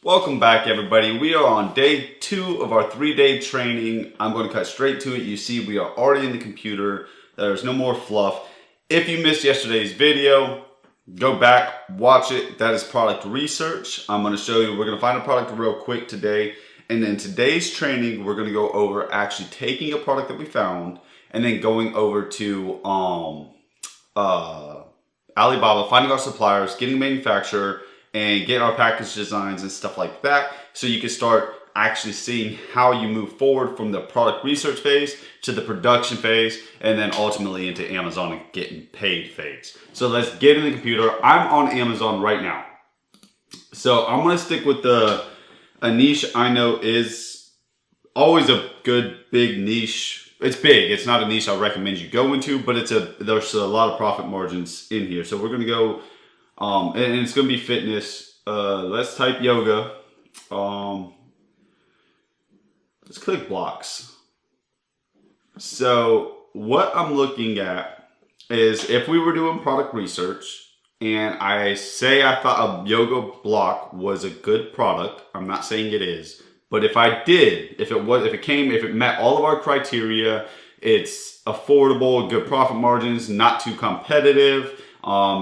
Welcome back, everybody. We are on day 2 of our 3-day training. I'm going to cut straight to it. You see, we are already in the computer. There's no more fluff. If you missed yesterday's video, go back, watch it. That is product research. I'm going to show you, we're going to find a product real quick today. And in today's training, we're going to go over actually taking a product that we found and then going over to Alibaba, finding our suppliers, getting a manufacturer, and getting our package designs and stuff like that, so you can start actually seeing how you move forward from the product research phase to the production phase, and then ultimately into Amazon and getting paid phase. So let's get in the computer. I'm on Amazon right now. So I'm going to stick with a niche I know is always a good big niche. It's big. It's not a niche I recommend you go into, but there's a lot of profit margins in here. So we're going to go and it's going to be fitness. Let's type yoga. Let's click blocks. So what I'm looking at is if we were doing product research and I thought a yoga block was a good product, I'm not saying it is, but if I did, if it met all of our criteria, it's affordable, good profit margins, not too competitive,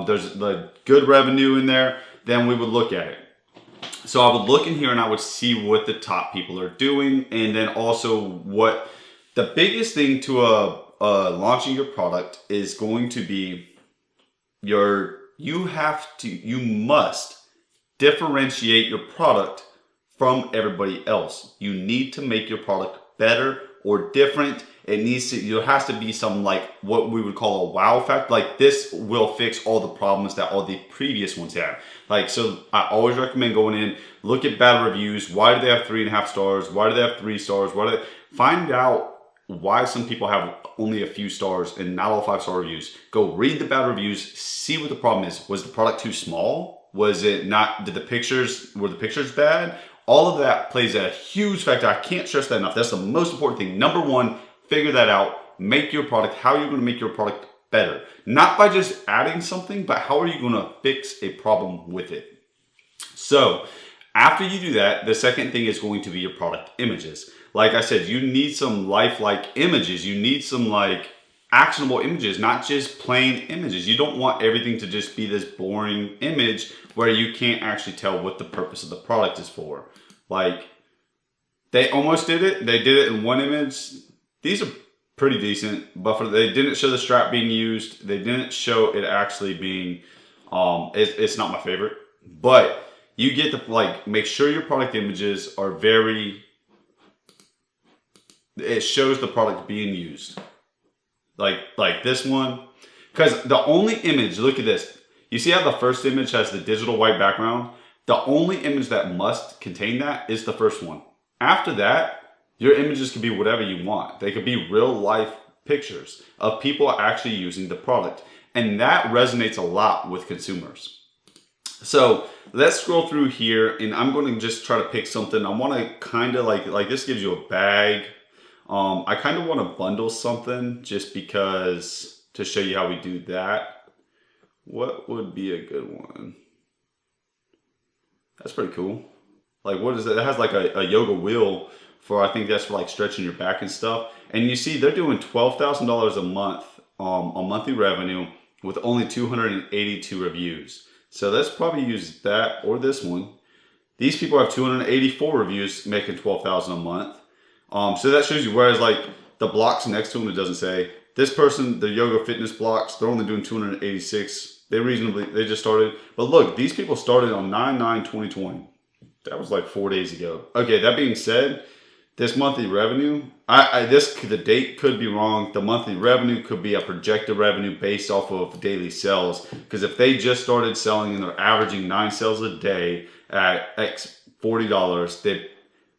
there's the good revenue in there, then we would look at it. So I would look in here and I would see what the top people are doing, and then also what the biggest thing to launching your product is going to be you must differentiate your product from everybody else. You need to make your product better or different. There has to be some, like, what we would call a wow factor. Like, this will fix all the problems that all the previous ones had. Like, so I always recommend going in, look at bad reviews. Why do they have 3.5 stars? Why do they have 3 stars? Find out why some people have only a few stars and not all 5-star reviews. Go read the bad reviews, see what the problem is. Was the product too small? Was it not, were the pictures bad? All of that plays a huge factor. I can't stress that enough. That's the most important thing. Number one, figure that out. Make your product, how you're going to make your product better. Not by just adding something, but how are you going to fix a problem with it? So after you do that, the second thing is going to be your product images. Like I said, you need some lifelike images. You need some actionable images, not just plain images. You don't want everything to just be this boring image where you can't actually tell what the purpose of the product is for. Like, they almost did it. They did it in one image. These are pretty decent, but they didn't show the strap being used. They didn't show it actually being, it's not my favorite, but you get to, make sure your product images are it shows the product being used. Like this one, because the only image, look at this. You see how the first image has the digital white background? The only image that must contain that is the first one. After that, your images can be whatever you want. They could be real life pictures of people actually using the product. And that resonates a lot with consumers. So let's scroll through here, and I'm going to just try to pick something. I want to kind of like this gives you a bag. I kind of want to bundle something just because, to show you how we do that. What would be a good one? That's pretty cool. Like, what is it? It has like a yoga wheel for, I think that's for like stretching your back and stuff. And you see they're doing $12,000 a month on monthly revenue with only 282 reviews. So let's probably use that or this one. These people have 284 reviews making $12,000 a month. So that shows you, whereas like the blocks next to them, it doesn't say. This person, the yoga fitness blocks, they're only doing 286. They just started. But look, these people started on 9/9/2020. That was like 4 days ago. Okay, that being said, this monthly revenue, the date could be wrong. The monthly revenue could be a projected revenue based off of daily sales. Because if they just started selling and they're averaging 9 sales a day at X $40,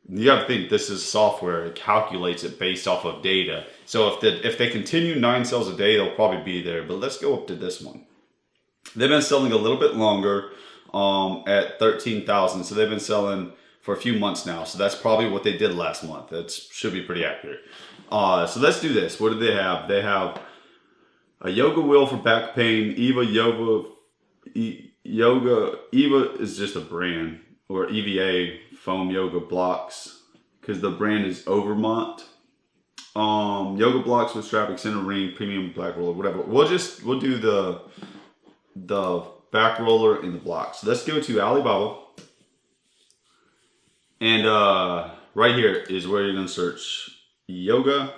you got to think this is software. It calculates it based off of data. So if they continue 9 sales a day, they'll probably be there. But let's go up to this one. They've been selling a little bit longer at 13,000. So they've been selling for a few months now. So that's probably what they did last month. That should be pretty accurate. So let's do this. What do they have? They have a yoga wheel for back pain. Eva Yoga is just a brand. or EVA foam yoga blocks, because the brand is Overmont. Yoga blocks with strap, extended ring, premium black roller, whatever. We'll do the back roller and the blocks. Let's go to Alibaba, and right here is where you're gonna search yoga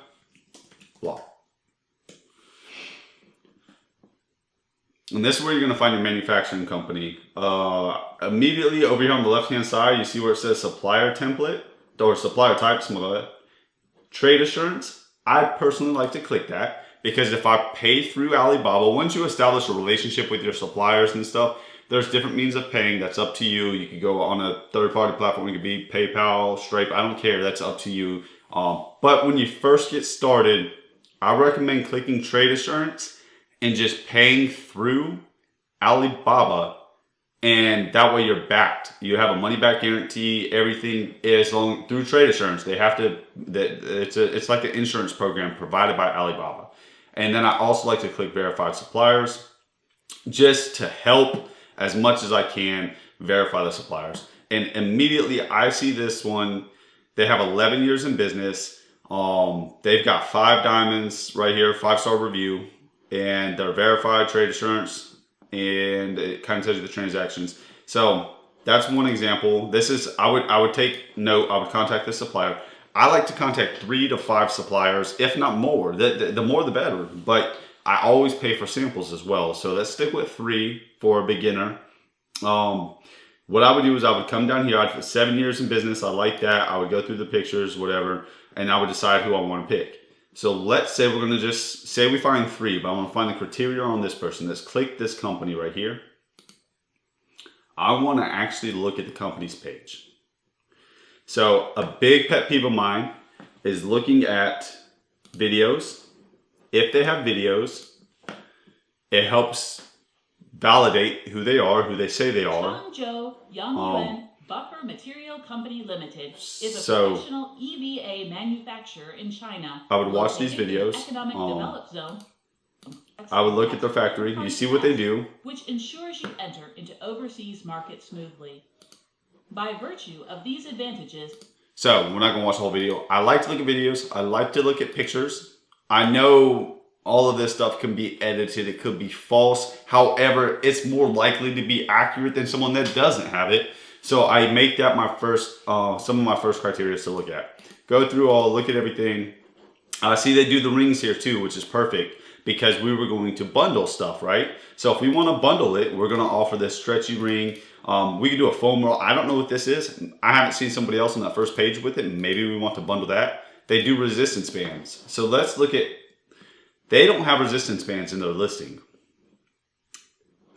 block. And this is where you're going to find your manufacturing company. Immediately over here on the left-hand side, you see where it says supplier template or supplier type, something like that. Trade assurance. I personally like to click that because if I pay through Alibaba, once you establish a relationship with your suppliers and stuff, there's different means of paying. That's up to you. You could go on a third-party platform. It could be PayPal, Stripe. I don't care. That's up to you. But when you first get started, I recommend clicking trade assurance and just paying through Alibaba, and that way you're backed. You have a money back guarantee. Everything is long through trade assurance. They have to. It's like an insurance program provided by Alibaba. And then I also like to click verified suppliers, just to help as much as I can verify the suppliers. And immediately I see this one. They have 11 years in business. They've got 5 diamonds right here, 5-star review. And they're verified trade assurance, and it kind of tells you the transactions. So that's one example. This is, I would take note, I would contact the supplier. I like to contact 3 to 5 suppliers, if not more. The more the better, but I always pay for samples as well. So let's stick with 3 for a beginner. What I would do is I would come down here. I'd put 7 years in business. I like that. I would go through the pictures, whatever, and I would decide who I want to pick. So let's say we're going to just say we find 3, but I want to find the criteria on this person. Let's click this company right here. I want to actually look at the company's page. So a big pet peeve of mine is looking at videos. If they have videos, it helps validate who they are, who they say they are. Changzhou Yangyuan Buffer Material Company Limited is a professional EVA manufacturer in China. I would watch these videos. Economic developed zone. I would look at their factory. You see what they do. Which ensures you enter into overseas markets smoothly. By virtue of these advantages. So we're not going to watch the whole video. I like to look at videos. I like to look at pictures. I know all of this stuff can be edited. It could be false. However, it's more likely to be accurate than someone that doesn't have it. So I make that my first, some of my first criteria to look at. Go through all, look at everything. See, they do the rings here too, which is perfect because we were going to bundle stuff, right? So if we want to bundle it, we're going to offer this stretchy ring. We could do a foam roll. I don't know what this is. I haven't seen somebody else on that first page with it. Maybe we want to bundle that. They do resistance bands. So let's look at, they don't have resistance bands in their listing.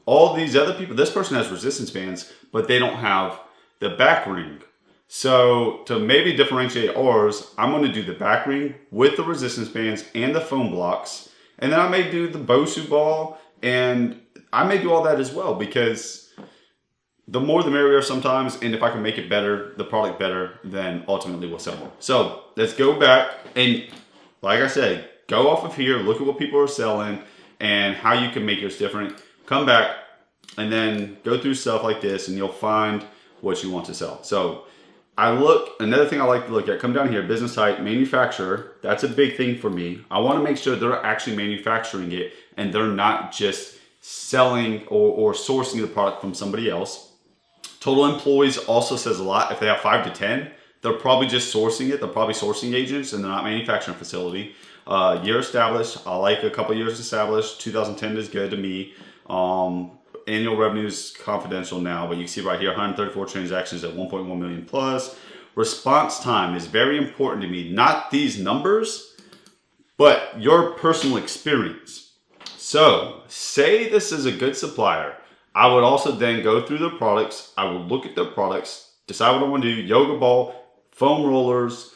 All these other people, this person has resistance bands, but they don't have the back ring. So to maybe differentiate ours, I'm going to do the back ring with the resistance bands and the foam blocks. And then I may do the Bosu ball, and I may do all that as well, because the more the merrier sometimes. And if I can make it better, the product better, then ultimately we'll sell more. So let's go back and, like I said, go off of here, look at what people are selling and how you can make yours different. Come back and then go through stuff like this and you'll find what you want to sell. So another thing I like to look at, come down here, business type, manufacturer. That's a big thing for me. I want to make sure they're actually manufacturing it and they're not just selling or sourcing the product from somebody else. Total employees also says a lot. If they have 5 to 10, they're probably just sourcing it. They're probably sourcing agents and they're not manufacturing facility. Year established, I like a couple years established. 2010 is good to me. Annual revenue is confidential now, but you can see right here, 134 transactions at 1.1 million plus. Response time is very important to me. Not these numbers, but your personal experience. So say this is a good supplier. I would also then go through their products. I would look at their products, decide what I want to do. Yoga ball, foam rollers,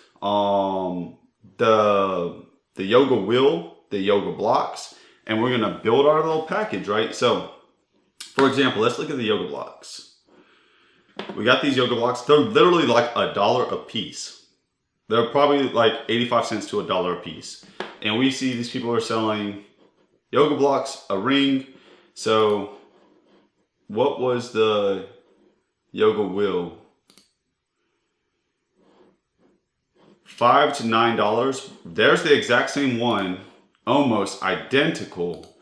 the yoga wheel, the yoga blocks, and we're going to build our little package, right? So for example, let's look at the yoga blocks. We got these yoga blocks. They're literally like $1 a piece. They're probably like 85 cents to $1 a piece. And we see these people are selling yoga blocks, a ring. So what was the yoga wheel $5 to $9. There's the exact same one, almost identical.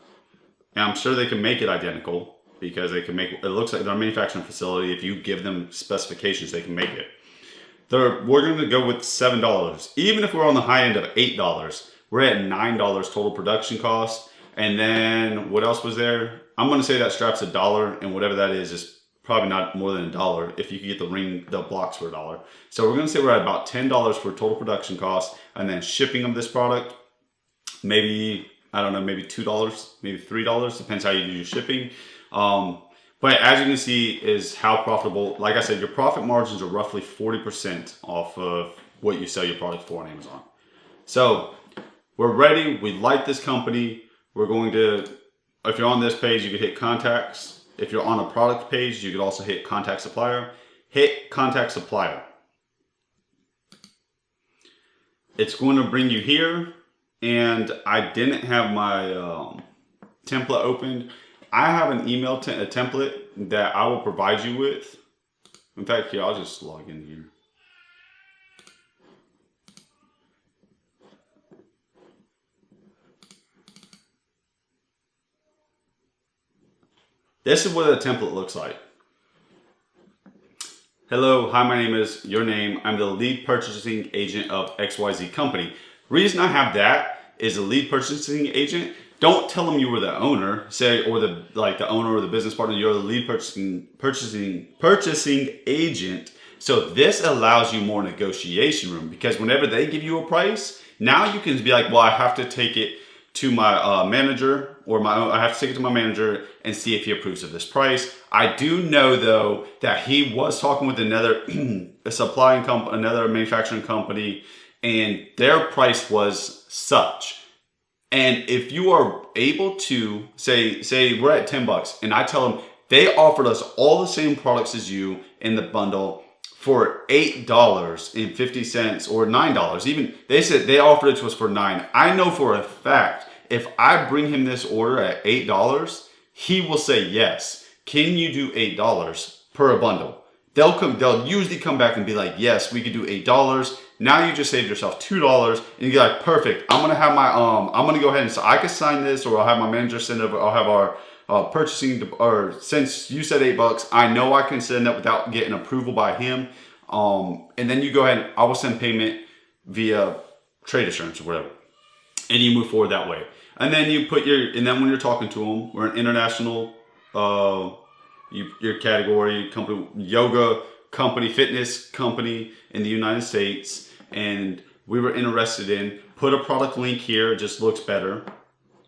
And I'm sure they can make it identical because they can make it. Looks like their manufacturing facility. If you give them specifications, they can make it. We're going to go with $7. Even if we're on the high end of $8, we're at $9 total production cost. And then what else was there? I'm going to say that strap's $1, and whatever that is probably not more than $1 if you could get the blocks for $1. So we're going to say we're at about $10 for total production cost, and then shipping of this product, maybe, I don't know, maybe $2, maybe $3, depends how you do your shipping. But as you can see is how profitable, like I said, your profit margins are roughly 40% off of what you sell your product for on Amazon. So we're ready. We like this company. We're going to, if you're on this page, you could hit contacts. If you're on a product page, you could also hit contact supplier. Hit contact supplier. It's going to bring you here. And I didn't have my template opened. I have an email a template that I will provide you with. In fact, here, I'll just log in here. This is what a template looks like. Hello, hi, my name is your name. I'm the lead purchasing agent of XYZ company. Reason I have that is a lead purchasing agent. Don't tell them you were the owner, or the owner or the business partner. You're the lead purchasing agent. So this allows you more negotiation room, because whenever they give you a price, now you can be like, well, I have to take it to my manager, or I have to take it to my manager and see if he approves of this price. I do know though that he was talking with another another manufacturing company, and their price was such. And if you are able to say we're at $10, and I tell them they offered us all the same products as you in the bundle for $8.50 or $9. Even they said they offered it to us for $9. I know for a fact if I bring him this order at $8, he will say yes. Can you do $8 per bundle? They'll usually come back and be like, yes, we could do $8. Now you just saved yourself $2, and you're like, perfect. I'm gonna have my I'm gonna go ahead and I can sign this, or I'll have my manager send over. I'll have our purchasing, or since you said $8, I know I can send that without getting approval by him. And then you go ahead and I will send payment via trade assurance or whatever, and you move forward that way. And then you put and then when you're talking to them, we're an international your category company, yoga company, fitness company in the United States. And we were interested in, put a product link here, it just looks better.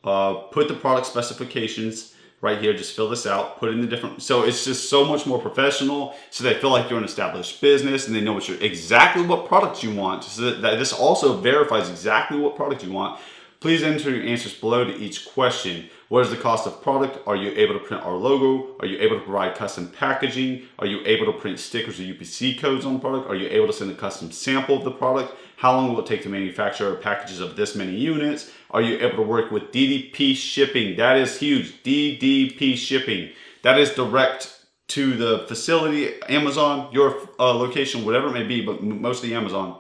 Put the product specifications right here, just fill this out, put in the different, so it's just so much more professional, so they feel like you're an established business and they know exactly what products you want, so that this also verifies exactly what product you want. Please enter your answers below to each question. What is the cost of product? Are you able to print our logo? Are you able to provide custom packaging? Are you able to print stickers or UPC codes on the product? Are you able to send a custom sample of the product? How long will it take to manufacture packages of this many units? Are you able to work with DDP shipping? That is huge. DDP shipping. That is direct to the facility, Amazon, your location, whatever it may be, but mostly Amazon.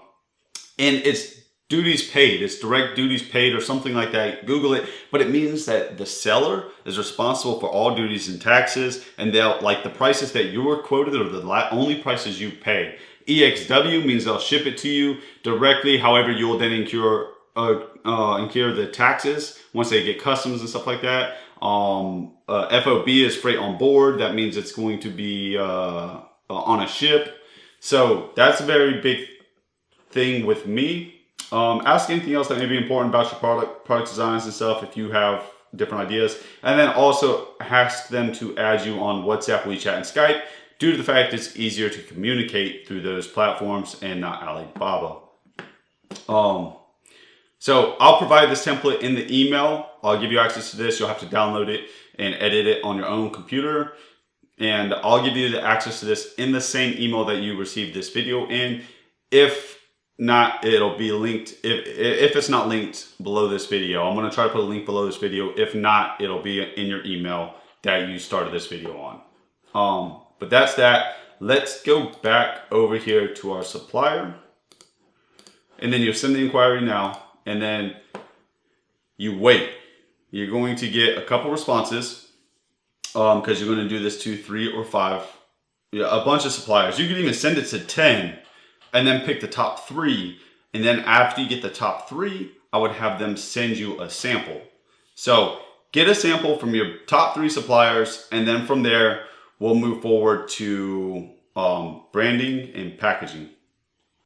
And it's duties paid. It's direct duties paid or something like that. Google it. But it means that the seller is responsible for all duties and taxes, and they'll, like, the prices that you were quoted are the only prices you pay. EXW means they'll ship it to you directly. However, you'll then incur the taxes once they get customs and stuff like that. FOB is freight on board. That means it's going to be on a ship. So that's a very big thing with me. Ask anything else that may be important about your product designs and stuff if you have different ideas. And then also ask them to add you on WhatsApp, WeChat, and Skype, due to the fact it's easier to communicate through those platforms and not Alibaba. So I'll provide this template in the email. I'll give you access to this. You'll have to download it and edit it on your own computer. And I'll give you the access to this in the same email that you received this video in. If not, it'll be linked. If it's not linked below this video, I'm going to try to put a link below this video. If not, it'll be in your email that you started this video on. But that's that. Let's go back over here to our supplier. and then you send the inquiry now, and then you wait. You're going to get a couple responses because you're going to do this to 3 or 5, a bunch of suppliers. You can even send it to 10 and then pick the top 3. And then after you get the top 3, I would have them send you a sample. So get a sample from your top 3 suppliers, and then from there, we'll move forward to branding and packaging.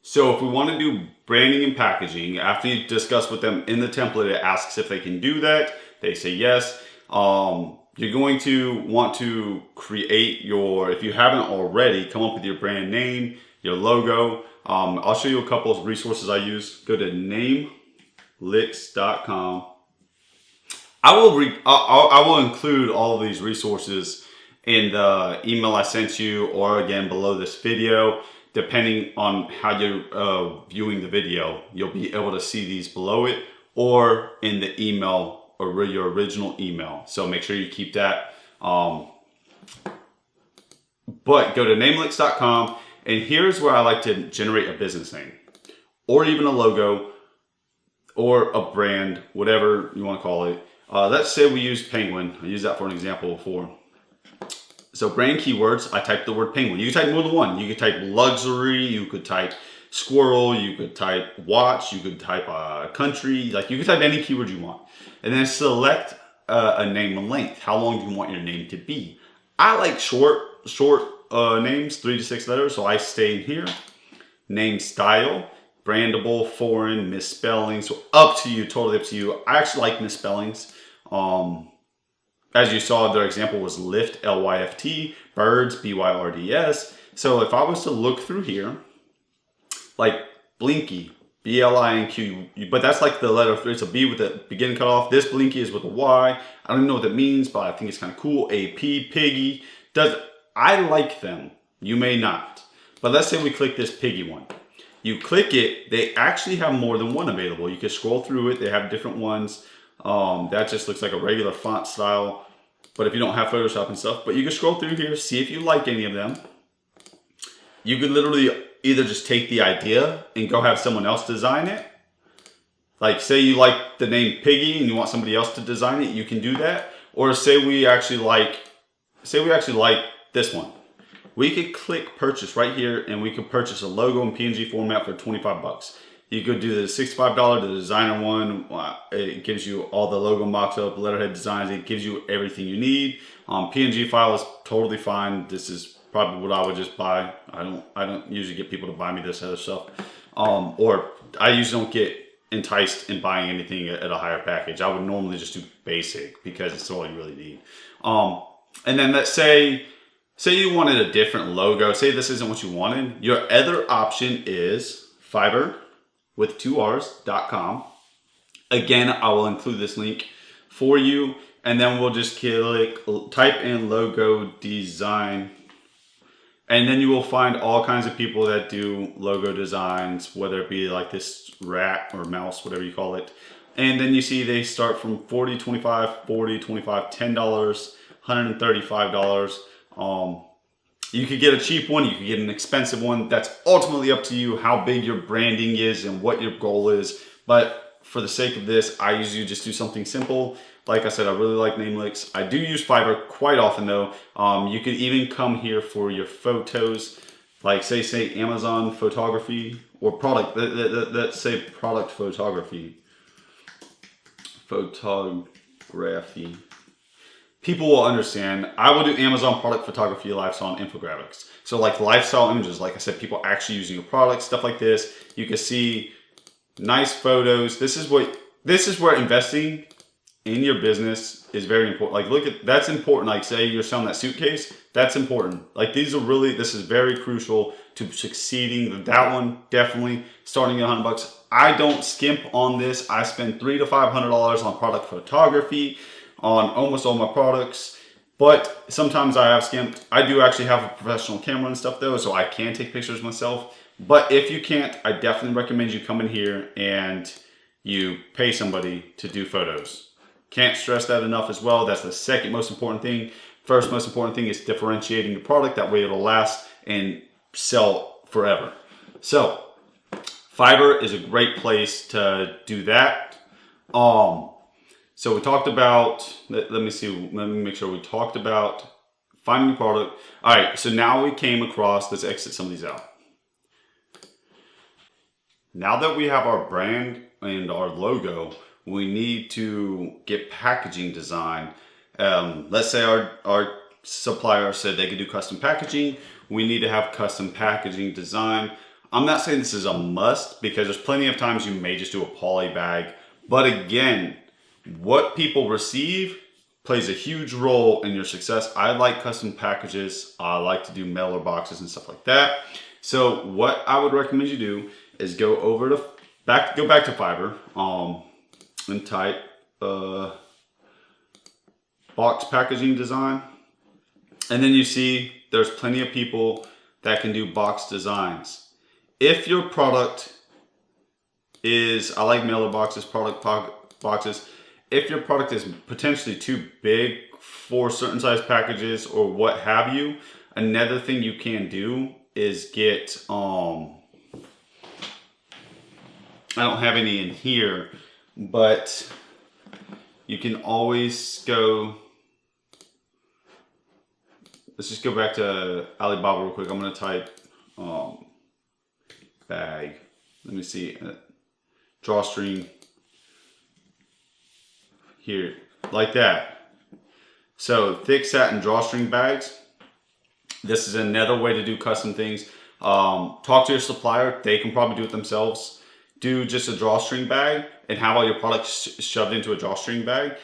So if we want to do branding and packaging, after you discuss with them in the template, it asks if they can do that. They say yes. You're going to want to create your, if you haven't already, come up with your brand name, your logo. I'll show you a couple of resources I use. Go to namelicks.com. I will include all of these resources in the email I sent you, or again below this video. Depending on how you're viewing the video, you'll be able to see these below it or in the email or your original email. So make sure you keep that. But go to namelicks.com, and here's where I like to generate a business name or even a logo or a brand, whatever you want to call it. Let's say we use penguin. I used that for an example before. So brand keywords, I typed the word penguin. You can type more than one. You could type luxury, you could type squirrel, you could type watch, you could type country, like you could type any keyword you want. And then select a name and length. How long do you want your name to be? I like short names, 3 to 6 letters, so I stay in here. Name style, brandable, foreign, misspelling. So up to you, totally up to you. I actually like misspellings. As you saw, their example was lift, L-Y-F-T, birds, B-Y-R-D-S. So if I was to look through here, like Blinky, B-L-I-N-Q, but that's like the letter 3. It's a B with the beginning cut off. This Blinky is with a Y. I don't even know what that means, but I think it's kind of cool. A-P, Piggy. I like them. You may not. But let's say we click this Piggy one. You click it, they actually have more than one available. You can scroll through it. They have different ones. That just looks like a regular font style. But if you don't have Photoshop and stuff, but you can scroll through here, see if you like any of them. You could literally either just take the idea and go have someone else design it. Like say you like the name Piggy and you want somebody else to design it, you can do that. Or say we actually like this one. We could click purchase right here, and we could purchase a logo in PNG format for 25 bucks. You could do the $65, the designer one. It gives you all the logo mock-up, letterhead designs. It gives you everything you need. PNG file is totally fine. This is probably what I would just buy. I don't usually get people to buy me this other stuff. Or I usually don't get enticed in buying anything at a higher package. I would normally just do basic because it's all you really need. And then let's say you wanted a different logo. Say this isn't what you wanted. Your other option is Fiverr with 2 R's.com. Again, I will include this link for you, and then we'll just type in logo design, and then you will find all kinds of people that do logo designs, whether it be like this rat or mouse, whatever you call it. And then you see they start from $40, $25, $40, $25, $10, $135. You could get a cheap one, you could get an expensive one. That's ultimately up to you how big your branding is and what your goal is. But for the sake of this, I usually just do something simple. Like I said, I really like Namelicks. I do use Fiverr quite often though. You could even come here for your photos, like say Amazon photography or product. Let's say product photography. People will understand. I will do Amazon product photography, lifestyle, and infographics. So like lifestyle images, like I said, people actually using your product, stuff like this. You can see nice photos. This is where investing in your business is very important. Like that's important. Like say you're selling that suitcase, that's important. Like this is very crucial to succeeding. That one, definitely starting at $100. I don't skimp on this. I spend $300 to $500 on product photography on almost all my products, but sometimes I have skimped. I do actually have a professional camera and stuff though, so I can take pictures myself. But if you can't, I definitely recommend you come in here and you pay somebody to do photos. Can't stress that enough as well. That's the second most important thing. First most important thing is differentiating your product. That way it'll last and sell forever. So Fiverr is a great place to do that. So we talked about, let me make sure we talked about finding a product. All right, so now we came across, let's exit some of these out. Now that we have our brand and our logo, we need to get packaging design. Let's say our supplier said they could do custom packaging. We need to have custom packaging design. I'm not saying this is a must because there's plenty of times you may just do a poly bag. But again, what people receive plays a huge role in your success. I like custom packages. I like to do mailer boxes and stuff like that. So what I would recommend you do is go back to Fiverr and type box packaging design. And then you see there's plenty of people that can do box designs. If your product is, I like mailer boxes, boxes. If your product is potentially too big for certain size packages or what have you, another thing you can do is get, I don't have any in here, but you can always go, let's just go back to Alibaba real quick. I'm going to type bag. Let me see, drawstring. Here, like that. So thick satin drawstring bags. This is another way to do custom things. Talk to your supplier. They can probably do it themselves. Do just a drawstring bag and have all your products shoved into a drawstring bag.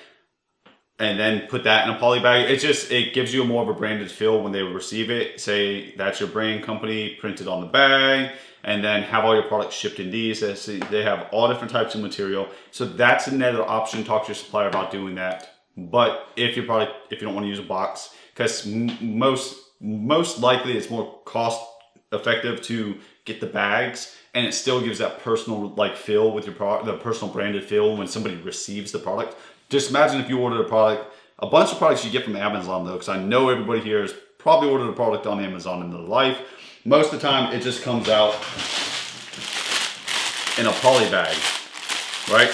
And then put that in a poly bag. It gives you more of a branded feel when they receive it. Say that's your brand company printed on the bag. And then have all your products shipped in these. They have all different types of material. So that's another option. Talk to your supplier about doing that. But if you don't want to use a box, because most likely it's more cost effective to get the bags, and it still gives that personal feel with your product, the personal branded feel when somebody receives the product. Just imagine if you ordered a bunch of products you get from Amazon though, because I know everybody here has probably ordered a product on Amazon in their life. Most of the time, it just comes out in a poly bag, right?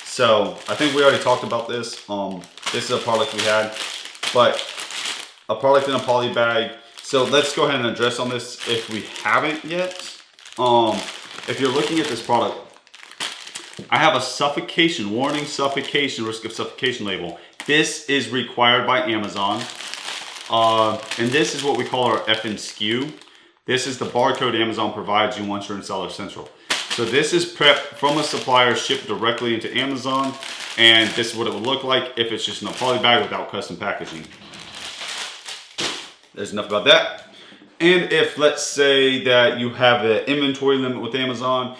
So I think we already talked about this. This is a product we had, but a product in a poly bag. So let's go ahead and address on this if we haven't yet. If you're looking at this product, I have a suffocation, warning suffocation, risk of suffocation label. This is required by Amazon. And this is what we call our FNSKU. This is the barcode Amazon provides you once you're in Seller Central. So this is prepped from a supplier, shipped directly into Amazon, and this is what it would look like if it's just in a poly bag without custom packaging. There's enough about that. And if let's say that you have an inventory limit with Amazon,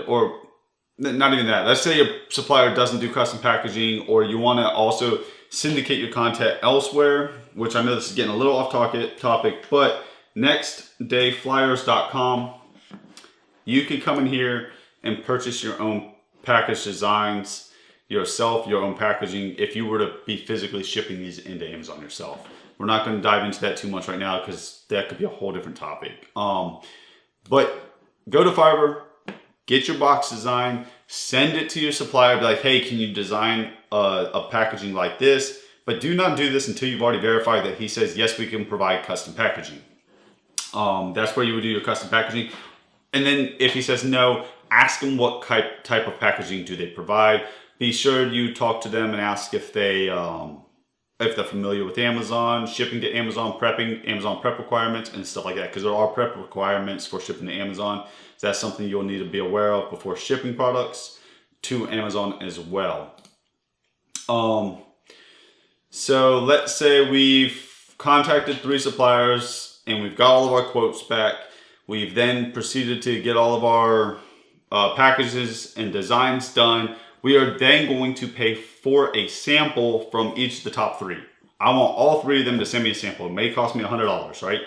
or not even that, let's say your supplier doesn't do custom packaging, or you want to also syndicate your content elsewhere, which I know this is getting a little off topic, but nextdayflyers.com, you can come in here and purchase your own package designs yourself, your own packaging, if you were to be physically shipping these into Amazon yourself. We're not going to dive into that too much right now because that could be a whole different topic. But go to Fiverr, get your box design, send it to your supplier, be like, hey, can you design a packaging like this? But do not do this until you've already verified that he says, yes, we can provide custom packaging. That's where you would do your custom packaging. And then if he says no, ask him what type of packaging do they provide. Be sure you talk to them and ask if they're familiar with Amazon, shipping to Amazon, prepping, Amazon prep requirements and stuff like that. Because there are prep requirements for shipping to Amazon. So that's something you'll need to be aware of before shipping products to Amazon as well. So let's say we've contacted 3 suppliers and we've got all of our quotes back. We've then proceeded to get all of our packages and designs done. We are then going to pay for a sample from each of the top 3. I want all 3 of them to send me a sample. It may cost me $100, right?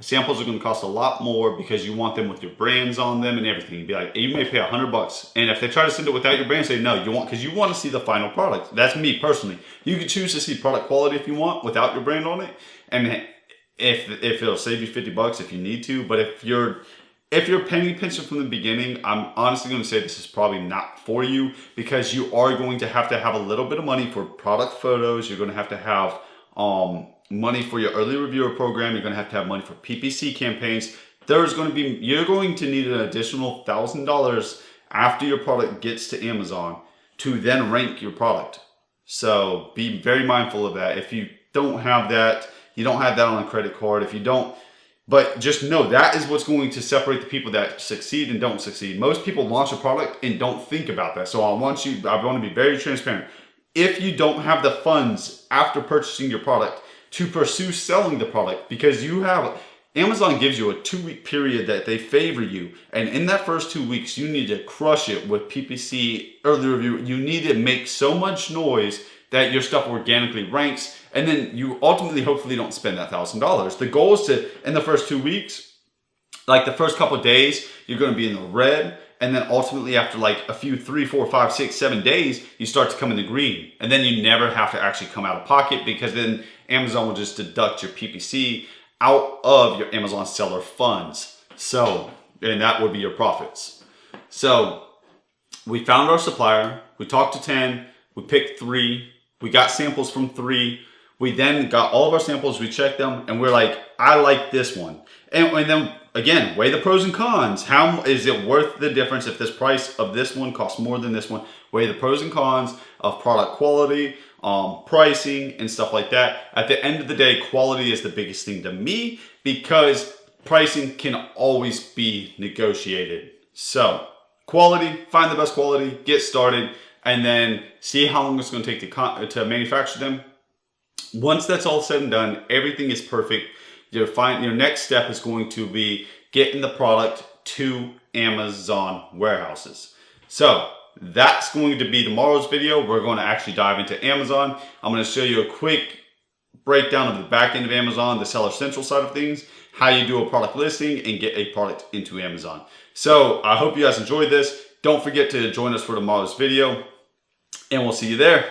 Samples are going to cost a lot more because you want them with your brands on them and everything. You'd be like, you may pay $100. And if they try to send it without your brand, say no, because you want to see the final product. That's me personally. You can choose to see product quality if you want without your brand on it. And if it'll save you $50 if you need to, but if you're If you're paying attention from the beginning, I'm honestly going to say this is probably not for you, because you are going to have a little bit of money for product photos. You're going to have money for your early reviewer program. You're going to have money for PPC campaigns. You're going to need an additional $1,000 after your product gets to Amazon to then rank your product. So be very mindful of that. If you don't have that, you don't have that on a credit card. If you don't, but just know that is what's going to separate the people that succeed and don't succeed. Most people launch a product and don't think about that. So I want to be very transparent. If you don't have the funds after purchasing your product to pursue selling the product, because Amazon gives you a 2-week period that they favor you. And in that first 2 weeks, you need to crush it with PPC, early review. You need to make so much noise that your stuff organically ranks. And then you ultimately, hopefully, don't spend that $1,000. The goal is to, in the first 2 weeks, like the first couple of days, you're going to be in the red. And then ultimately, after like a few 3, 4, 5, 6, 7 days, you start to come in the green. And then you never have to actually come out of pocket, because then Amazon will just deduct your PPC out of your Amazon seller funds. So, and that would be your profits. So we found our supplier, we talked to 10, we picked 3, we got samples from 3, we then got all of our samples, we checked them, and we're like, I like this one. And then again, weigh the pros and cons. How is it worth the difference if this price of this one costs more than this one? Weigh the pros and cons of product quality, pricing, and stuff like that. At the end of the day, quality is the biggest thing to me, because pricing can always be negotiated. So quality, find the best quality, get started, and then see how long it's going to take to manufacture them. Once that's all said and done, everything is perfect. Your next step is going to be getting the product to Amazon warehouses. So that's going to be tomorrow's video. We're going to actually dive into Amazon. I'm going to show you a quick breakdown of the back end of Amazon, the Seller Central side of things, how you do a product listing and get a product into Amazon. So I hope you guys enjoyed this. Don't forget to join us for tomorrow's video, and we'll see you there.